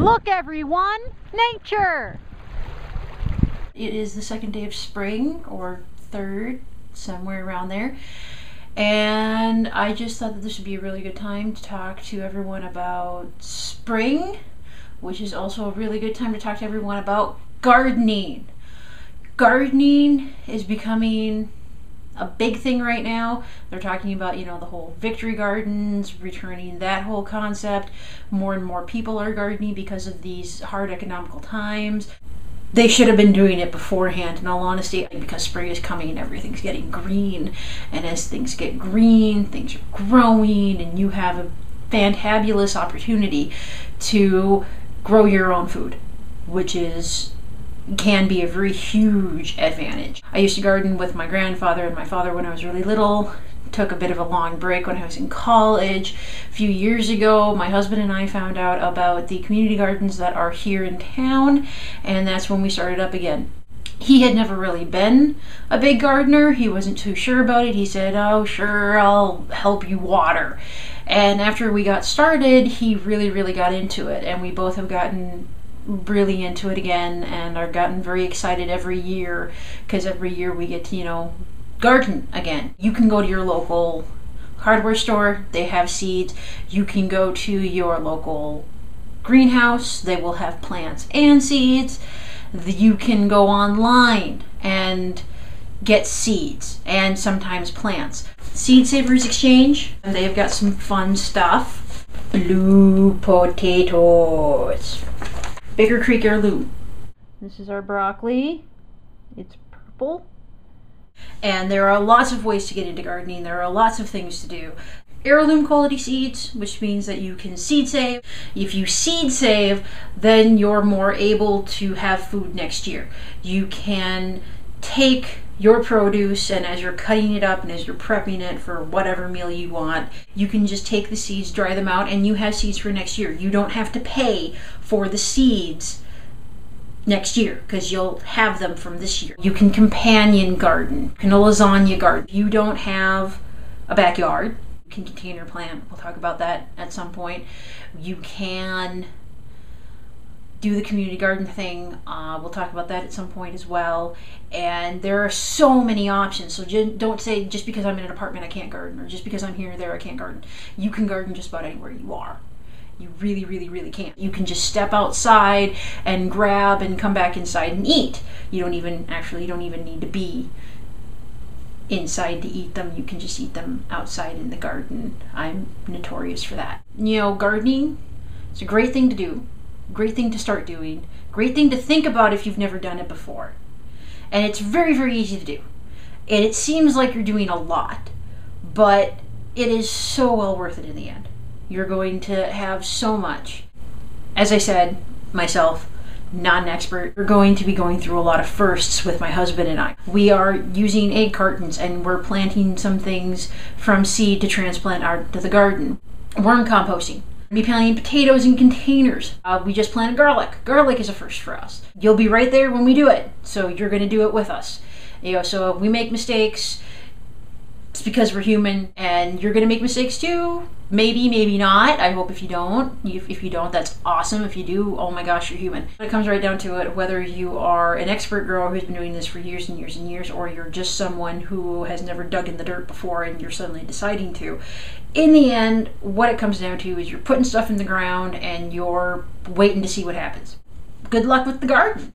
Look everyone, nature! It is the second day of spring, or third, somewhere around there. And I just thought that this would be a really good time to talk to everyone about spring, which is also a really good time to talk to everyone about gardening. Gardening is becoming a big thing right now. They're talking about, you know, the whole victory gardens, returning that whole concept. More and more people are gardening because of these hard economical times. They should have been doing it beforehand, in all honesty, because spring is coming and everything's getting green. And as things get green, things are growing, and you have a fantabulous opportunity to grow your own food, which can be a very huge advantage. I used to garden with my grandfather and my father when I was really little. Took a bit of a long break when I was in college. A few years ago, my husband and I found out about the community gardens that are here in town, and that's when we started up again. He had never really been a big gardener. He wasn't too sure about it. He said, "Oh, sure, I'll help you water." And after we got started, he really got into it, and we both have gotten really into it again and are gotten very excited every year, because every year we get to, you know, garden again. You can go to your local hardware store, they have seeds. You can go to your local greenhouse, they will have plants and seeds. You can go online and get seeds and sometimes plants. Seed Savers Exchange, and they've got some fun stuff. Blue potatoes. Baker Creek Heirloom. This is our broccoli. It's purple. And there are lots of ways to get into gardening. There are lots of things to do. Heirloom quality seeds, which means that you can seed save. If you seed save, then you're more able to have food next year. You can take your produce, and as you're cutting it up and as you're prepping it for whatever meal you want, you can just take the seeds, dry them out, and you have seeds for next year. You don't have to pay for the seeds next year because you'll have them from this year. You can companion garden, you can a lasagna garden. If you don't have a backyard, you can container plant. We'll talk about that at some point. You can do the community garden thing. We'll talk about that at some point as well. And there are so many options. So don't say just because I'm in an apartment I can't garden, or just because I'm here or there I can't garden. You can garden just about anywhere you are. You really can. You can just step outside and grab and come back inside and eat. You don't even need to be inside to eat them. You can just eat them outside in the garden. I'm notorious for that. You know, gardening is a great thing to do. Great thing to start doing, great thing to think about if you've never done it before. And it's very easy to do. And it seems like you're doing a lot, but it is so well worth it in the end. You're going to have so much. As I said, myself, not an expert, we're going to be going through a lot of firsts with my husband and I. We are using egg cartons, and we're planting some things from seed to transplant out to the garden. Worm composting. Be planting potatoes in containers. We just planted garlic. Garlic is a first for us. You'll be right there when we do it, so you're going to do it with us. You know, so if we make mistakes, it's because we're human, and you're going to make mistakes too. Maybe not. I hope if you don't. If you don't, that's awesome. If you do, oh my gosh, you're human. It comes right down to it, whether you are an expert grower who's been doing this for years and years, or you're just someone who has never dug in the dirt before and you're suddenly deciding to. In the end, what it comes down to is you're putting stuff in the ground and you're waiting to see what happens. Good luck with the garden.